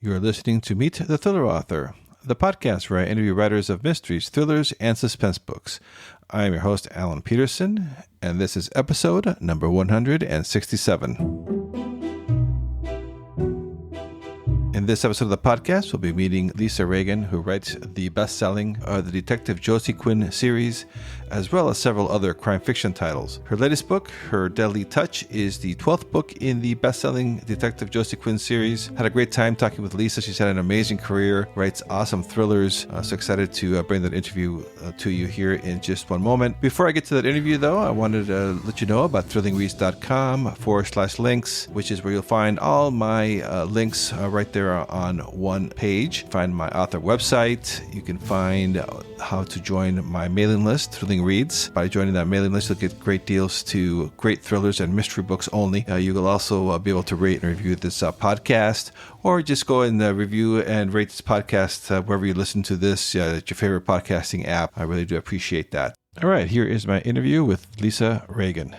You're listening to Meet the Thriller Author, the podcast where I interview writers of mysteries, thrillers, and suspense books. I am your host, Alan Peterson, and this is episode number 167. In this episode of the podcast, we'll be meeting Lisa Regan, who writes the best-selling The Detective Josie Quinn series, as well as several other crime fiction titles. Her latest book, Her Deadly Touch, is the 12th book in the best-selling Detective Josie Quinn series. Had a great time talking with Lisa. She's had an amazing career, writes awesome thrillers. So excited to bring that interview to you here in just one moment. Before I get to that interview, though, I wanted to let you know about thrillingreads.com/links, which is where you'll find all my links right there on one page. Find my author website. You can find how to join my mailing list, Thrilling Reads. By joining that mailing list, you'll get great deals to great thrillers and mystery books only. You will also be able to rate and review this podcast, or just go and review and rate this podcast wherever you listen to this, at your favorite podcasting app. I really do appreciate that. All right, here is my interview with Lisa Regan.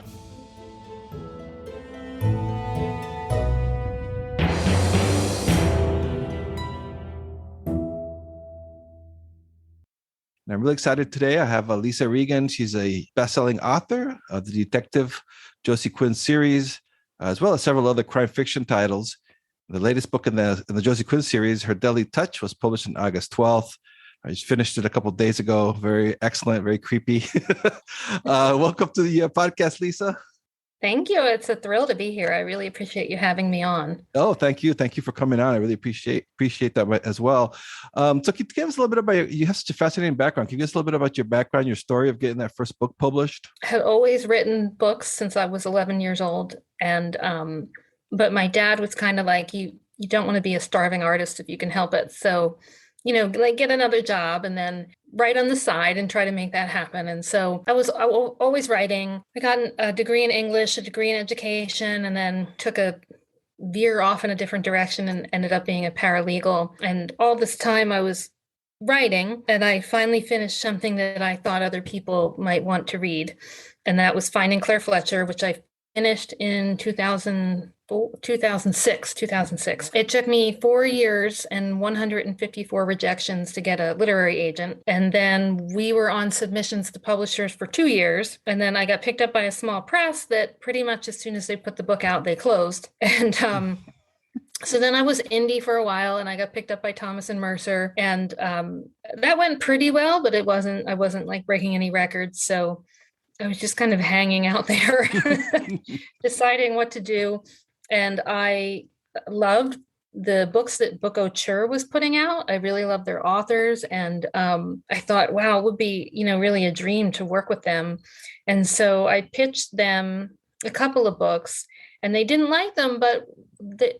And I'm really excited today. I have Lisa Regan. She's a best-selling author of the Detective Josie Quinn series, as well as several other crime fiction titles. The latest book in the Josie Quinn series, Her Deadly Touch, was published on August 12th. I just finished it a couple of days ago. Very excellent, very creepy. Welcome to the podcast, Lisa. Thank you. It's a thrill to be here. I really appreciate you having me on. Oh, thank you. Thank you for coming on. I really appreciate that as well. So can you give us a little bit about you have such a fascinating background. Can you give us a little bit about your background, your story of getting that first book published? I had always written books since I was 11 years old. And but my dad was kind of like, you don't want to be a starving artist if you can help it. So, like get another job and then write on the side and try to make that happen. And so I was always writing. I got a degree in English, a degree in education, and then took a veer off in a different direction and ended up being a paralegal. And all this time I was writing, and I finally finished something that I thought other people might want to read. And that was Finding Claire Fletcher, which I finished in 2006. It took me 4 years and 154 rejections to get a literary agent. And then we were on submissions to publishers for 2 years. And then I got picked up by a small press that pretty much as soon as they put the book out, they closed. And so then I was indie for a while, and I got picked up by Thomas and Mercer. And that went pretty well, but I wasn't like breaking any records. So I was just kind of hanging out there, deciding what to do. And I loved the books that Book Auteur was putting out. I really loved their authors. And I thought, wow, it would be, really a dream to work with them. And so I pitched them a couple of books, and they didn't like them. But the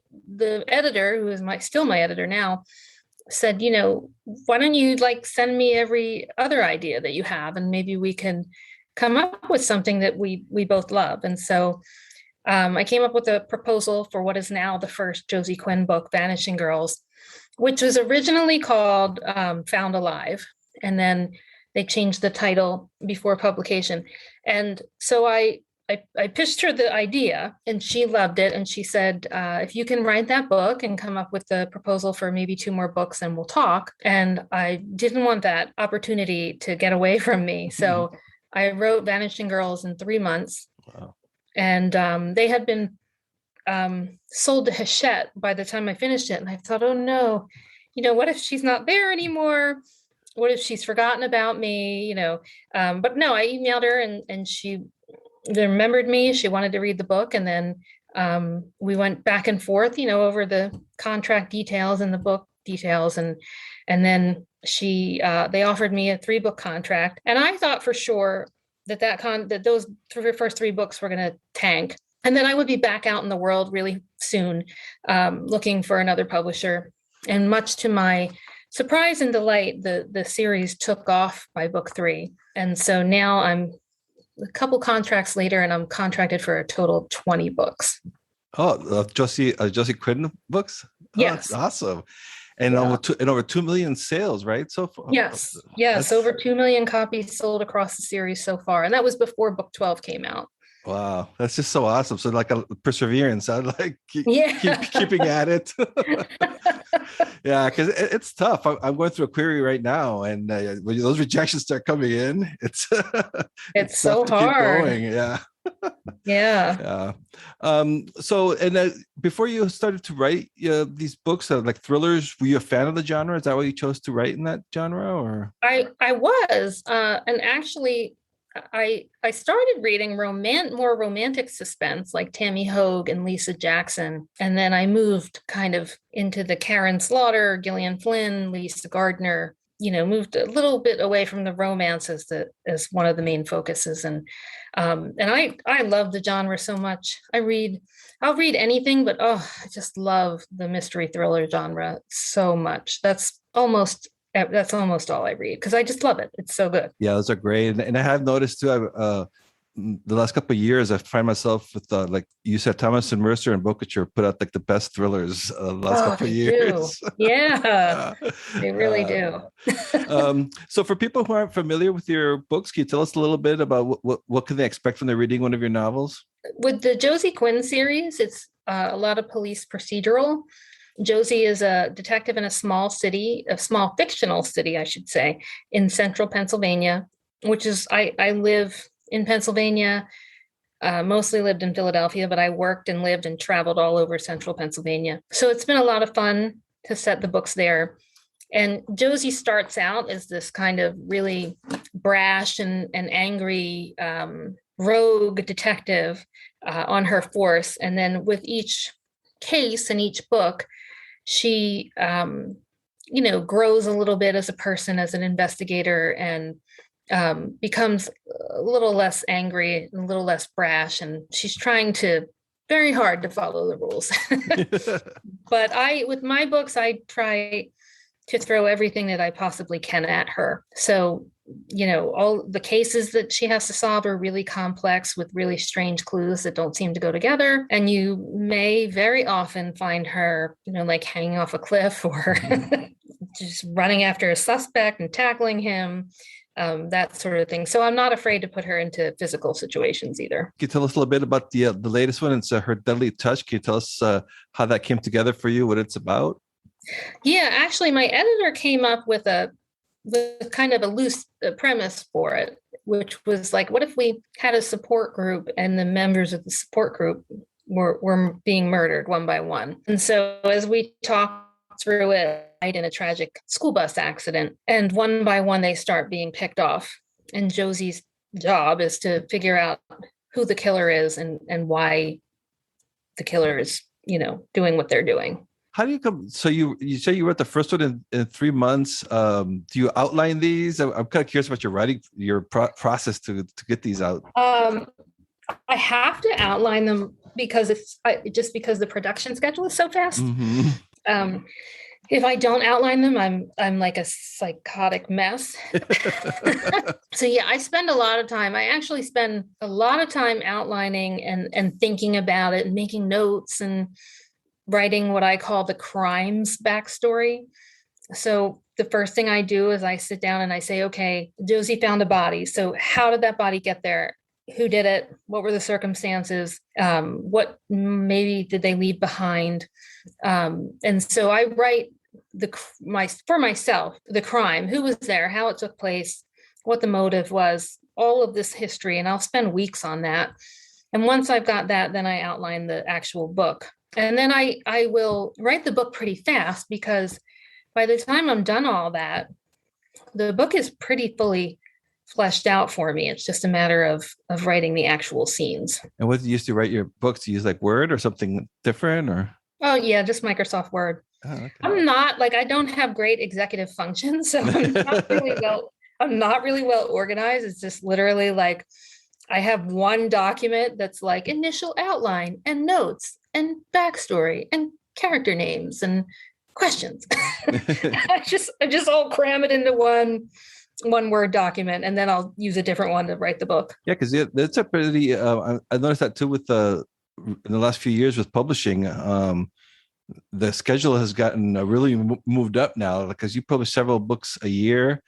editor, who is still my editor now, said, why don't you send me every other idea that you have, and maybe we can come up with something that we both love. And so I came up with a proposal for what is now the first Josie Quinn book, Vanishing Girls, which was originally called Found Alive. And then they changed the title before publication. And so I pitched her the idea, and she loved it. And she said, if you can write that book and come up with the proposal for maybe 2 more books, and we'll talk. And I didn't want that opportunity to get away from me. So I wrote Vanishing Girls in 3 months. Wow. And they had been sold to Hachette by the time I finished it. And I thought, oh no, what if she's not there anymore? What if she's forgotten about me? But no, I emailed her, and she remembered me. She wanted to read the book. And then we went back and forth, over the contract details and the book details. And then they offered me a 3-book contract. And I thought for sure that those first 3 books were going to tank. And then I would be back out in the world really soon, looking for another publisher. And much to my surprise and delight, the series took off by book 3. And so now I'm a couple contracts later, and I'm contracted for a total of 20 books. Oh, Josie Quinn books? Oh, Yes. That's awesome. And over 2 million sales, right? So far. Yes. Over 2 million copies sold across the series so far. And that was before book 12 came out. Wow, that's just so awesome. So like a perseverance. I like Yeah. keeping at it. Yeah, because it's tough. I'm going through a query right now, and when those rejections start coming in, it's It's it's tough so to keep hard. going. Yeah, Yeah. yeah. So, and before you started to write these books, like thrillers, were you a fan of the genre? Is that why you chose to write in that genre, or? I was, and actually, I started reading more romantic suspense like Tammy Hogue and Lisa Jackson, and then I moved kind of into the Karen Slaughter, Gillian Flynn, Lisa Gardner. Moved a little bit away from the romance as one of the main focuses, and I love the genre so much. I'll read anything, but oh, I just love the mystery thriller genre so much. That's almost all I read because I just love it. It's so good. Yeah, those are great, and I have noticed too. The last couple of years, I find myself with like you said, Thomas and Mercer and Bokacher put out like the best thrillers the last Oh, couple of they do. years. Yeah, Yeah. they really Uh, do. so for people who aren't familiar with your books, can you tell us a little bit about what can they expect when they're reading one of your novels? With the Josie Quinn series, it's a lot of police procedural. Josie is a detective in a small city, a small fictional city, I should say, in central Pennsylvania, which is, I live in Pennsylvania, mostly lived in Philadelphia, but I worked and lived and traveled all over central Pennsylvania. So it's been a lot of fun to set the books there. And Josie starts out as this kind of really brash and angry rogue detective on her force. And then with each case in each book, she grows a little bit as a person, as an investigator, and becomes a little less angry, a little less brash, and she's trying to very hard to follow the rules. But with my books, I try to throw everything that I possibly can at her. So, all the cases that she has to solve are really complex with really strange clues that don't seem to go together. And you may very often find her, like hanging off a cliff or just running after a suspect and tackling him, that sort of thing. So I'm not afraid to put her into physical situations either. Can you tell us a little bit about the latest one? It's Her Deadly Touch. Can you tell us how that came together for you, what it's about? Yeah, actually, my editor came up with kind of a loose premise for it, which was like, what if we had a support group and the members of the support group were being murdered one by one? And so as we talked through it, in a tragic school bus accident, and one by one they start being picked off. And Josie's job is to figure out who the killer is and why the killer is, doing what they're doing. How do you come? So you say you wrote the first one in 3 months. Do you outline these? I'm kind of curious about your writing, your process to get these out. I have to outline them because just because the production schedule is so fast. Mm-hmm. If I don't outline them, I'm like a psychotic mess. So yeah, I spend a lot of time. I actually spend a lot of time outlining and thinking about it and making notes and writing what I call the crimes backstory. So the first thing I do is I sit down and I say, okay, Josie found a body. So how did that body get there? Who did it? What were the circumstances? What maybe did they leave behind? And so I write for myself, the crime, who was there, how it took place, what the motive was, all of this history. And I'll spend weeks on that. And once I've got that, then I outline the actual book. And then I will write the book pretty fast because by the time I'm done all that, the book is pretty fully fleshed out for me. It's just a matter of writing the actual scenes. And what do you used to write your books? Do you use like Word or something different, or? Oh yeah, just Microsoft Word. Oh, okay. I'm not I don't have great executive functions, so I'm not really well organized. It's just literally like I have one document that's like initial outline and notes and backstory and character names and questions. I just all cram it into one Word document, and then I'll use a different one to write the book. Yeah, because it's a pretty. I noticed that too with in the last few years with publishing. The schedule has gotten really moved up now because you publish several books a year.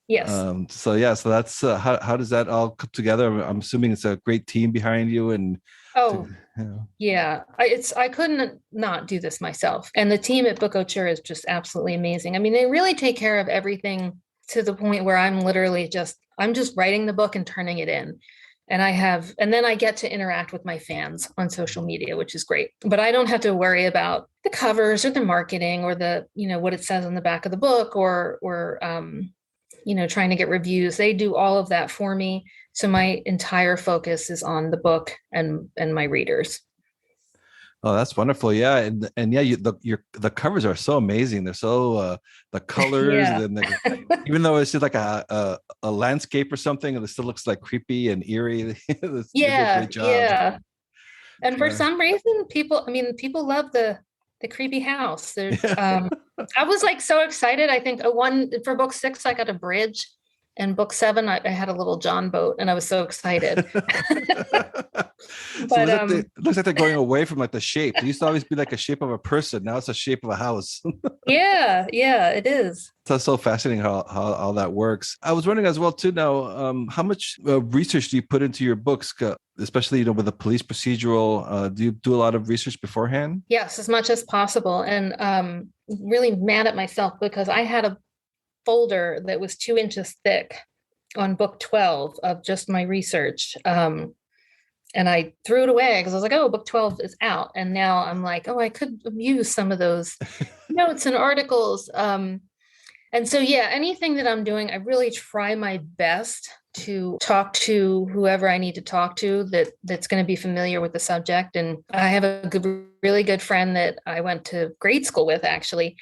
Yes. So that's how does that all come together? I'm assuming it's a great team behind you, and to, Oh, you know. yeah. I couldn't not do this myself. And the team at Book Auteur is just absolutely amazing. I mean, they really take care of everything to the point where I'm just writing the book and turning it in. And then I get to interact with my fans on social media, which is great. But I don't have to worry about the covers or the marketing or what it says on the back of the book or trying to get reviews. They do all of that for me. So my entire focus is on the book and my readers. Oh, that's wonderful. Yeah, and yeah, the covers are so amazing. They're so the colors, Yeah. and even though it's just like a landscape or something, it still looks like creepy and eerie. They do a Yeah, great job. yeah. And for Uh, some reason, people love the creepy house. I was like so excited. I think one for book 6, I got a bridge, and book 7, I had a little John boat, and I was so excited. So But it looks like they're going away from like the shape. It used to always be like a shape of a person. Now it's a shape of a house. yeah, yeah, it is. That's so fascinating how all that works. I was wondering as well too. Now, how much research do you put into your books, especially with a police procedural? Do you do a lot of research beforehand? Yes, as much as possible. And really mad at myself because I had a folder that was 2 inches thick on book 12 of just my research. And I threw it away because I was like, oh, book 12 is out. And now I'm like, oh, I could use some of those notes and articles. And so, yeah, anything that I'm doing, I really try my best to talk to whoever I need to talk to that's going to be familiar with the subject. And I have really good friend that I went to grade school with, actually,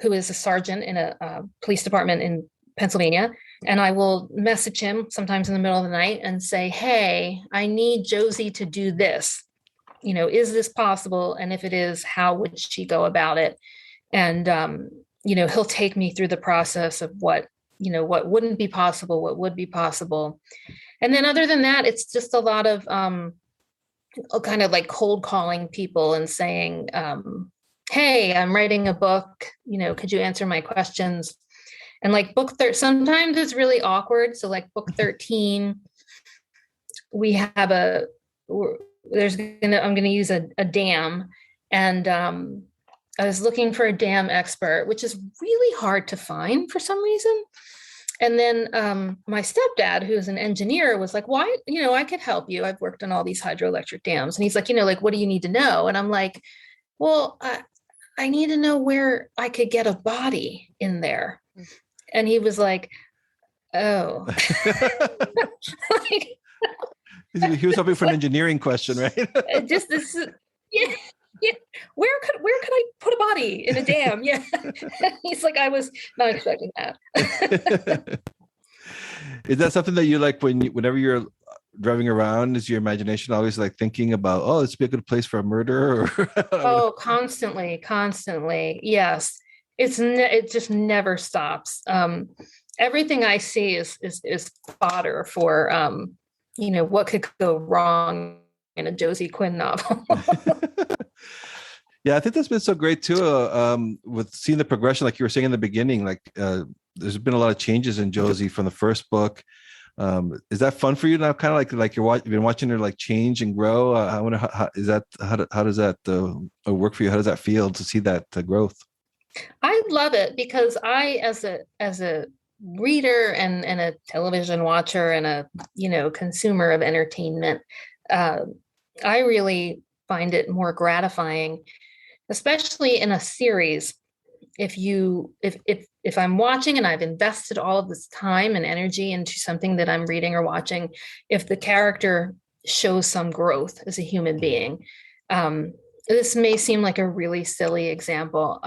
who is a sergeant in a police department in Pennsylvania. And I will message him sometimes in the middle of the night and say, hey, I need Josie to do this. Is this possible? And if it is, how would she go about it? And he'll take me through the process of what wouldn't be possible, what would be possible. And then other than that, it's just a lot of kind of like cold calling people and saying, hey, I'm writing a book, could you answer my questions? And like sometimes it's really awkward. So like book 13, we have I'm going to use a dam. And I was looking for a dam expert, which is really hard to find for some reason. And then my stepdad, who's an engineer, was like, why, I could help you. I've worked on all these hydroelectric dams. And he's like, like, what do you need to know? And I'm like, well, I need to know where I could get a body in there. And he was like, oh. Like, He was hoping for an engineering question, right? just this, yeah. Yeah, where could I put a body in a dam? Yeah. He's like, I was not expecting that. Is that something that you like whenever you're driving around? Is your imagination always like thinking about, oh, this would be a good place for a murder? Oh, constantly. Yes. It just never stops. Everything I see is fodder for what could go wrong in a Josie Quinn novel. Yeah, I think that's been so great too. With seeing the progression, like you were saying in the beginning, like there's been a lot of changes in Josie from the first book. Is that fun for you now? Kind of like you've been watching her like change and grow. I wonder how does that work for you? How does that feel to see that growth? I love it because I, as a reader and a television watcher and a consumer of entertainment, I really find it more gratifying, especially in a series. If I'm watching and I've invested all of this time and energy into something that I'm reading or watching, if the character shows some growth as a human being, this may seem like a really silly example,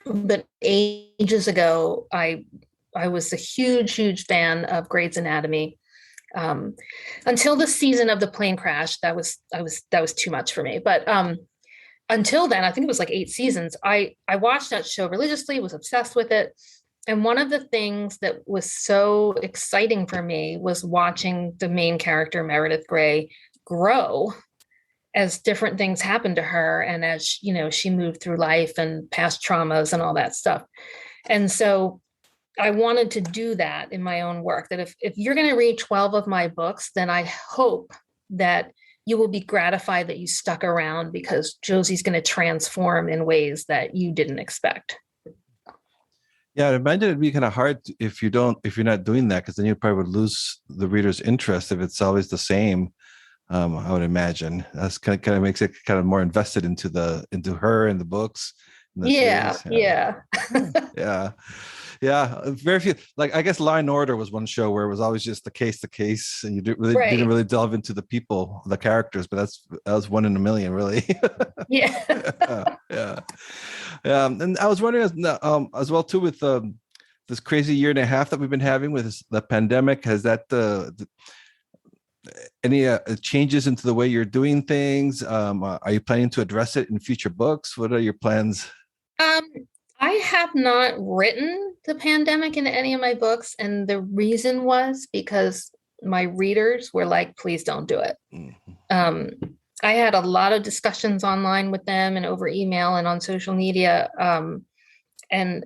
but ages ago, I was a huge fan of Grey's Anatomy. Until the season of the plane crash, that was too much for me. But until then, I think it was like 8 seasons. I watched that show religiously, was obsessed with it. And one of the things that was so exciting for me was watching the main character, Meredith Grey, grow as different things happened to her. And as she moved through life and past traumas and all that stuff. And so I wanted to do that in my own work, that if you're going to read 12 of my books, then I hope that you will be gratified that you stuck around, because Josie's going to transform in ways that you didn't expect. Yeah, I imagine it'd be kind of hard if you're not doing that, because then you probably would lose the reader's interest if it's always the same. I would imagine that's kind of makes it kind of more invested into her and the books and the Yeah, series. yeah. Yeah. Yeah. Very few, like, I guess Law and Order was one show where it was always just the case, and you didn't Right. really delve into the people, the characters, but that was one in a million, really. Yeah. Yeah. And I was wondering as well too, with this crazy year and a half that we've been having with the pandemic, has that any changes into the way you're doing things? Are you planning to address it in future books? What are your plans? Um, I have not written the pandemic in any of my books, and the reason was because my readers were like, please don't do it. Mhm. Um, I had a lot of discussions online with them and over email and on social media. And,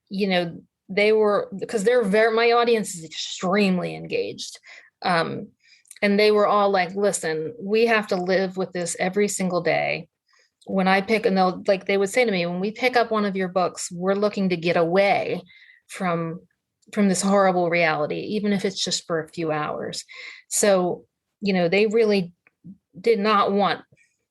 you know, they were, because my audience is extremely engaged. And they were all like, listen, we have to live with this every single day. When I pick, and they would say to me, when we pick up one of your books, we're looking to get away from this horrible reality, even if it's just for a few hours. So, they really did not want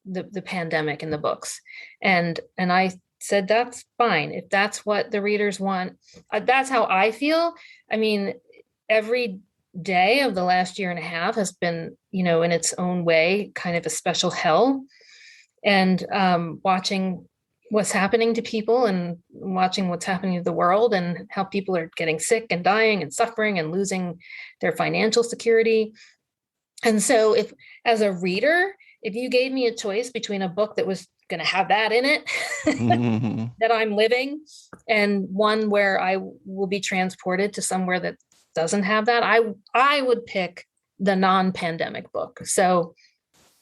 the pandemic in the books. And I said, that's fine. If that's what the readers want, that's how I feel. I mean, every day of the last year and a half has been, in its own way, kind of a special hell. And watching what's happening to people and watching what's happening to the world and how people are getting sick and dying and suffering and losing their financial security. And so as a reader, if you gave me a choice between a book that was going to have that in it that I'm living, and one where I will be transported to somewhere that doesn't have that, I would pick the non-pandemic book. So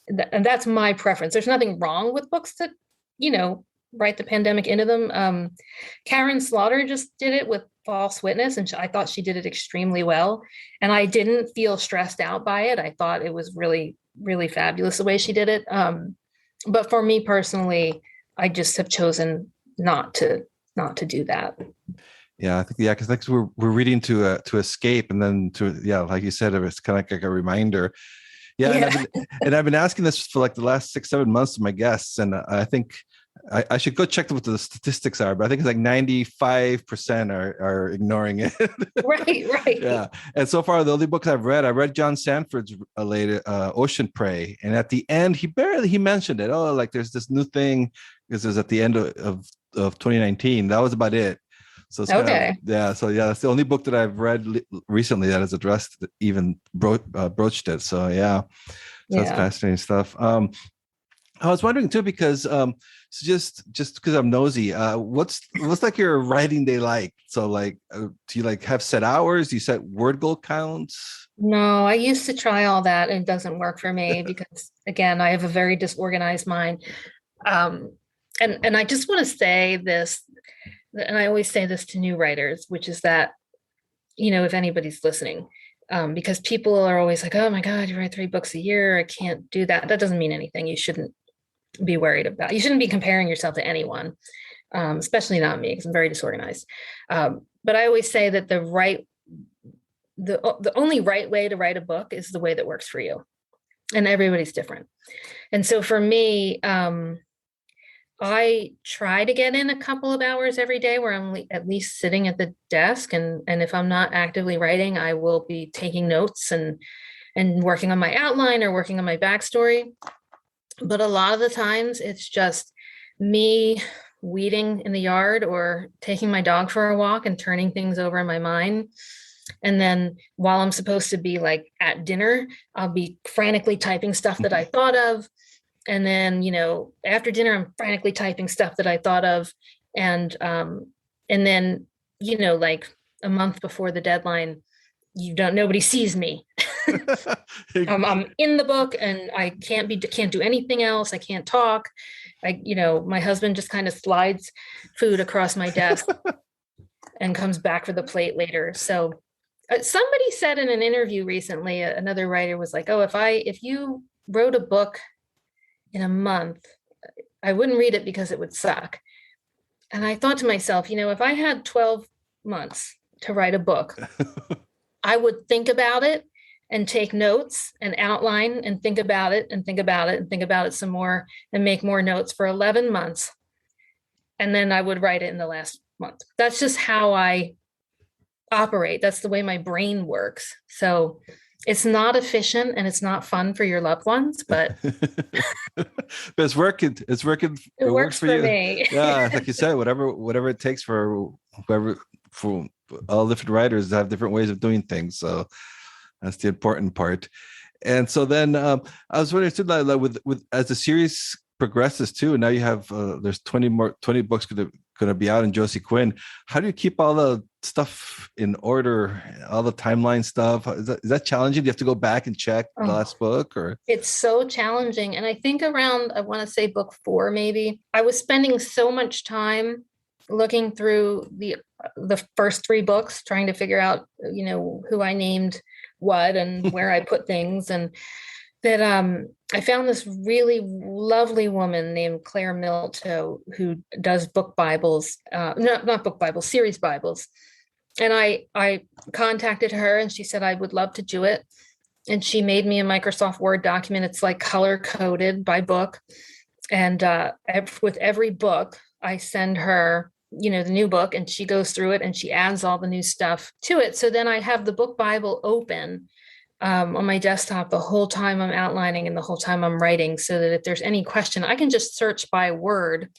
and that's my preference. There's nothing wrong with books that, write the pandemic into them. Karen Slaughter just did it with False Witness, and I thought she did it extremely well. And I didn't feel stressed out by it. I thought it was really, really fabulous the way she did it. But for me personally, I just have chosen not to do that. Yeah, I think because next we're reading to escape, and then like you said, it's kind of like a reminder. Yeah, Yeah. And I've been asking this for like the last 6-7 months to my guests, and I think I should go check what the statistics are, but I think it's like 95% are ignoring it. Right. Yeah, and so far the only books I read John Sanford's later Ocean Prey, and at the end he mentioned it. Oh, like there's this new thing. This is at the end of 2019. That was about it. So it's Okay. that's the only book that I've read recently that has addressed even broached it. So that's fascinating stuff. I was wondering too, because so just because I'm nosy, what's like your writing day like? So like, do you like have set hours? Do you set word goal counts? No, I used to try all that, and it doesn't work for me because, again, I have a very disorganized mind. And I just want to say this, and I always say this to new writers, which is that, if anybody's listening, because people are always like, oh my God, you write 3 books a year. I can't do that. That doesn't mean anything. You shouldn't be worried about. You shouldn't be comparing yourself to anyone, especially not me, because I'm very disorganized. But I always say that the only right way to write a book is the way that works for you, and everybody's different. And so for me, I try to get in a couple of hours every day where I'm at least sitting at the desk, and if I'm not actively writing, I will be taking notes and working on my outline or working on my backstory. But a lot of the times it's just me weeding in the yard or taking my dog for a walk and turning things over in my mind. And then while I'm supposed to be like at dinner, I'll be frantically typing stuff that I thought of. And then, after dinner, I'm frantically typing stuff that I thought of. And then, like a month before the deadline, nobody sees me. I'm in the book and I can't do anything else. I can't talk. My husband just kind of slides food across my desk. and comes back for the plate later. So somebody said in an interview recently, another writer was like, oh, if you wrote a book in a month, I wouldn't read it because it would suck. And I thought to myself, if I had 12 months to write a book, I would think about it and take notes and outline and think about it and think about it and think about it some more and make more notes for 11 months. And then I would write it in the last month. That's just how I operate. That's the way my brain works. So it's not efficient and it's not fun for your loved ones, but but it's working. It's working. it works for you. Me. Yeah, like you said, whatever it takes for whoever, for all different writers have different ways of doing things. So that's the important part. And so then I was wondering too, like, with as the series progresses too, and now you have there's 20 books going to be out in Josie Quinn. How do you keep all the stuff in order, all the timeline stuff? Is that challenging? Do you have to go back and check the last book, or? It's so challenging. And I think around, I want to say book 4, maybe, I was spending so much time looking through the first 3 books, trying to figure out, who I named what and where I put things. And that I found this really lovely woman named Claire Milto who does book Bibles, not book Bibles, series Bibles. And I contacted her and she said, I would love to do it. And she made me a Microsoft Word document. It's like color coded by book. And with every book, I send her, the new book, and she goes through it and she adds all the new stuff to it. So then I have the book Bible open on my desktop the whole time I'm outlining and the whole time I'm writing, so that if there's any question, I can just search by word.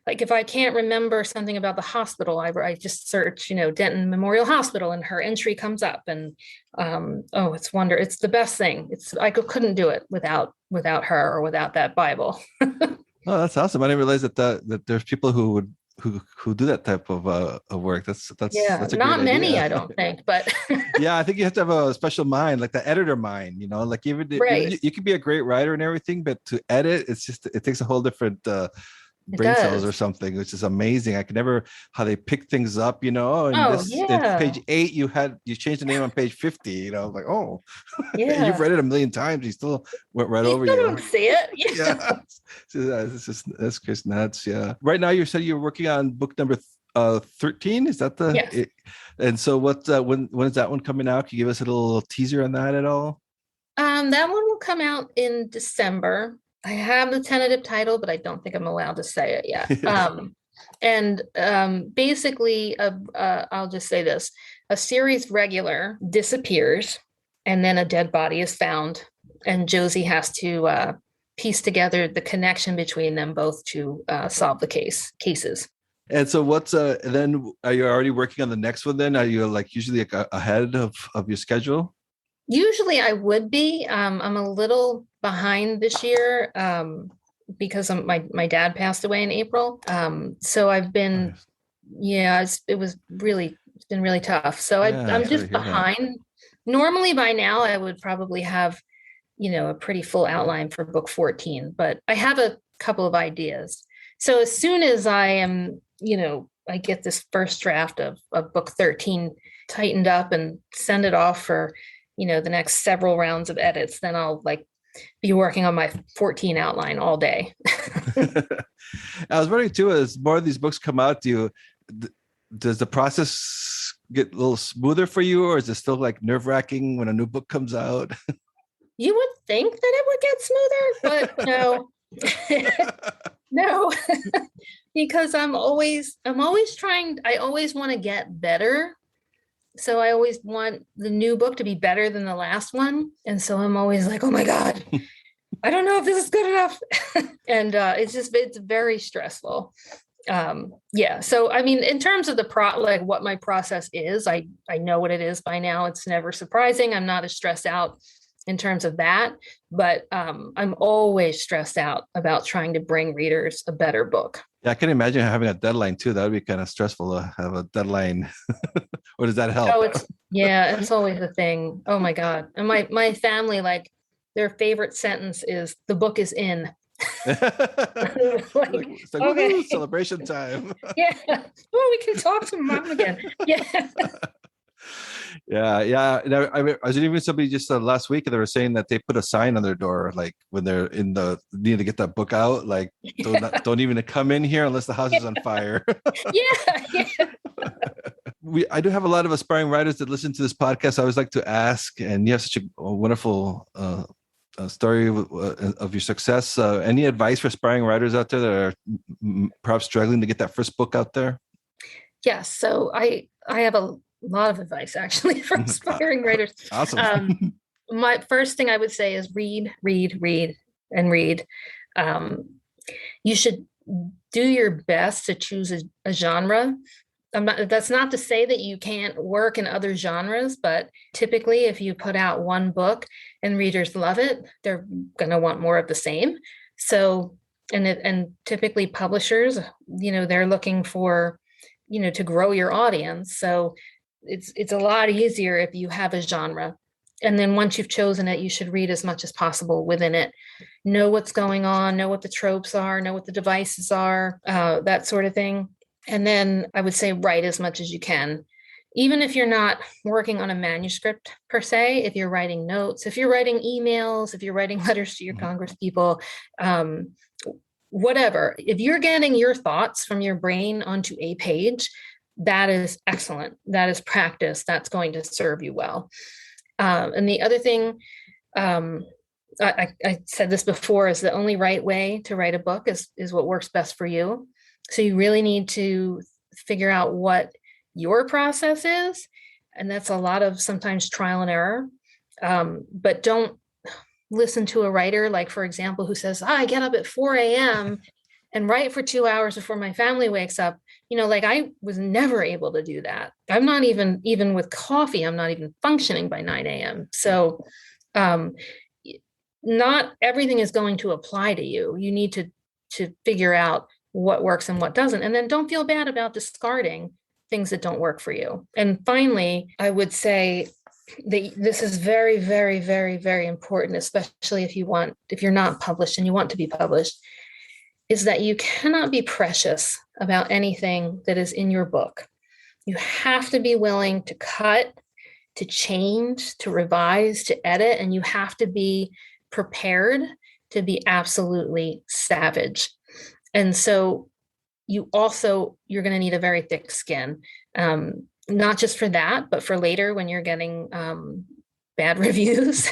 Like if I can't remember something about the hospital, I just search, Denton Memorial Hospital, and her entry comes up. And it's it's the best thing. I couldn't do it without her or without that Bible. Oh, that's awesome! I didn't realize that there's people who do that type of work. That's a not great many, idea. I don't think, but yeah, I think you have to have a special mind, like the editor mind. Like even you can be a great writer and everything, but to edit, it takes a whole different brain cells or something, which is amazing. I could never how they pick things up, in page 8 you changed the name on page 50, like, oh yeah. You've read it a million times, you still went right over you. Don't see it. Yeah. That's just nuts. Yeah. Right now you said you're working on book number 13. Is that the yes. And so what's when is that one coming out? Can you give us a little teaser on that at all? That one will come out in December. I have the tentative title, but I don't think I'm allowed to say it yet. Basically, I'll just say this. A series regular disappears, and then a dead body is found, and Josie has to piece together the connection between them both to solve the cases. And so what's then, are you already working on the next one then? Are you usually ahead of your schedule? Usually I would be. I'm a little behind this year because my dad passed away in April. So I've been, it's been really tough. So I'm just behind. Normally by now I would probably have, a pretty full outline for book 14, but I have a couple of ideas. So as soon as I am, I get this first draft of book 13 tightened up and send it off for, the next several rounds of edits, then I'll be working on my 14 outline all day. I was wondering too, as more of these books come out, does the process get a little smoother for you, or is it still nerve-wracking when a new book comes out? You would think that it would get smoother, but no. No, because I'm always trying, I always want to get better. So I always want the new book to be better than the last one. And so I'm always like, oh my God, I don't know if this is good enough. And it's very stressful. So, I mean, in terms of what my process is, I know what it is by now. It's never surprising. I'm not as stressed out in terms of that, but I'm always stressed out about trying to bring readers a better book. Yeah, I can imagine having a deadline too. That would be kind of stressful to have a deadline. Or does that help? Oh, it's always a thing. Oh my God. And my family, their favorite sentence is, the book is in. Like, It's like, okay. woohoo, celebration time. Yeah. Well, we can talk to mom again. Yeah. Yeah. I was interviewing somebody just last week, and they were saying that they put a sign on their door, like when they're need to get that book out, like don't even come in here unless the house is on fire. Yeah. Yeah. I do have a lot of aspiring writers that listen to this podcast. I always like to ask, and you have such a wonderful story of your success. Any advice for aspiring writers out there that are perhaps struggling to get that first book out there? Yes. So I have a lot of advice actually for aspiring writers. Awesome. My first thing I would say is read, read, read, and read. You should do your best to choose a genre. That's not to say that you can't work in other genres, but typically if you put out one book and readers love it, they're going to want more of the same. So, and typically publishers, they're looking for, to grow your audience. So it's a lot easier if you have a genre. And then once you've chosen it, you should read as much as possible within it. Know what's going on, know what the tropes are, know what the devices are, that sort of thing. And then I would say write as much as you can. Even if you're not working on a manuscript per se, if you're writing notes, if you're writing emails, if you're writing letters to your congresspeople, whatever, if you're getting your thoughts from your brain onto a page, that is excellent. That is practice. That's going to serve you well. And the other thing, I said this before, is the only right way to write a book is what works best for you. So you really need to figure out what your process is. And that's a lot of sometimes trial and error. But don't listen to a writer, like, for example, who says, I get up at 4 a.m. and write for 2 hours before my family wakes up. Like I was never able to do that. I'm not even with coffee, I'm not even functioning by 9 a.m. So not everything is going to apply to you. You need to figure out what works and what doesn't. And then don't feel bad about discarding things that don't work for you. And finally, I would say that this is very, very, very, very important, especially if you're not published and you want to be published, is that you cannot be precious about anything that is in your book. You have to be willing to cut, to change, to revise, to edit, and you have to be prepared to be absolutely savage. And so you're going to need a very thick skin, not just for that, but for later when you're getting bad reviews.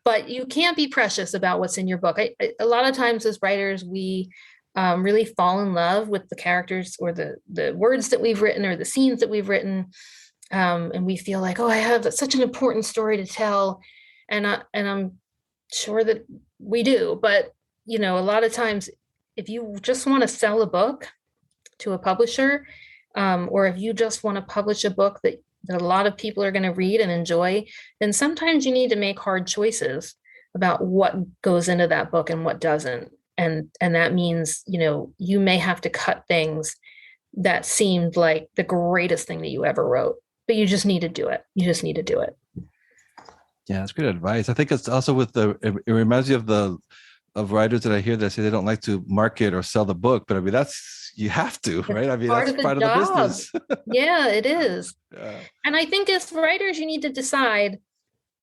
But you can't be precious about what's in your book. A lot of times as writers, we really fall in love with the characters or the words that we've written or the scenes that we've written. And we feel like, I have such an important story to tell. And I'm sure that we do. But a lot of times, if you just want to sell a book to a publisher, or if you just want to publish a book that a lot of people are going to read and enjoy, then sometimes you need to make hard choices about what goes into that book and what doesn't. And that means, you may have to cut things that seemed like the greatest thing that you ever wrote, but you just need to do it. You just need to do it. Yeah, that's great advice. I think it's also it reminds me of writers that I hear that say they don't like to market or sell the book, but I mean, you have to, right? I mean, that's part of the business. Yeah, it is. Yeah. And I think as writers, you need to decide,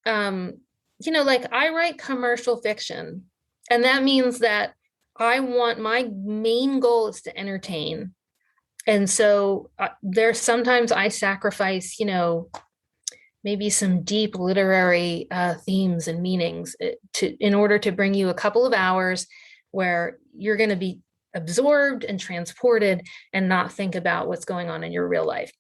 like I write commercial fiction, and that means that my main goal is to entertain. And so there's sometimes I sacrifice, maybe some deep literary themes and meanings in order to bring you a couple of hours where you're going to be absorbed and transported and not think about what's going on in your real life.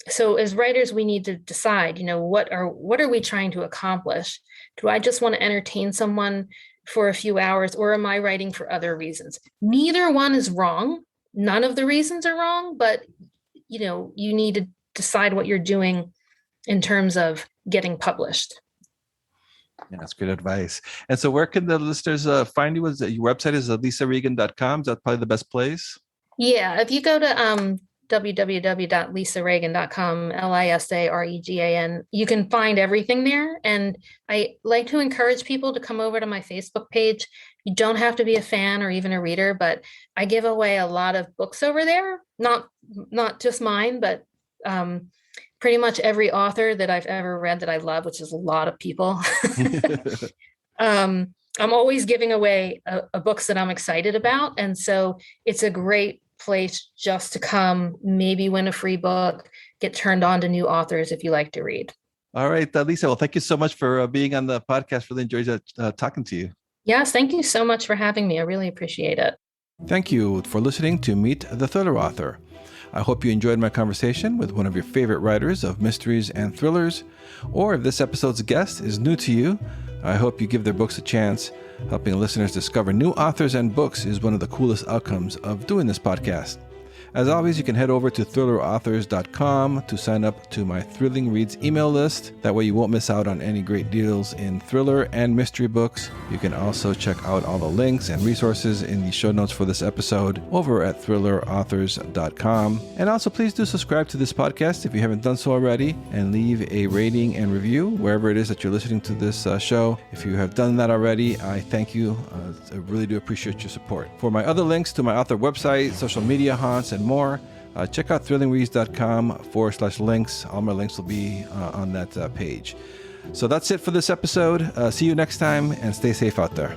So as writers, we need to decide, what are we trying to accomplish? Do I just want to entertain someone for a few hours, or am I writing for other reasons? Neither one is wrong. None of the reasons are wrong, but you need to decide what you're doing in terms of getting published. Yeah, that's good advice. And so where can the listeners find you? Your website is lisaregan.com. Is that probably the best place? Yeah, if you go to www.lisaregan.com, LISAREGAN, you can find everything there. And I like to encourage people to come over to my Facebook page You don't have to be a fan or even a reader, but I give away a lot of books over there. Not just mine, but pretty much every author that I've ever read that I love, which is a lot of people. I'm always giving away a books that I'm excited about. And so it's a great place just to come, maybe win a free book, get turned on to new authors if you like to read. All right, Lisa. Well, thank you so much for being on the podcast. Really enjoyed talking to you. Yes, thank you so much for having me. I really appreciate it. Thank you for listening to Meet the Thriller Author. I hope you enjoyed my conversation with one of your favorite writers of mysteries and thrillers. Or if this episode's guest is new to you, I hope you give their books a chance. Helping listeners discover new authors and books is one of the coolest outcomes of doing this podcast. As always, you can head over to thrillerauthors.com to sign up to my Thrilling Reads email list. That way you won't miss out on any great deals in thriller and mystery books. You can also check out all the links and resources in the show notes for this episode over at thrillerauthors.com. And also please do subscribe to this podcast if you haven't done so already, and leave a rating and review wherever it is that you're listening to this show. If you have done that already, I thank you. I really do appreciate your support. For my other links to my author website, social media haunts, and more, check out thrillingreads.com/links. All my links will be on that page. So that's it for this episode. See you next time, and stay safe out there.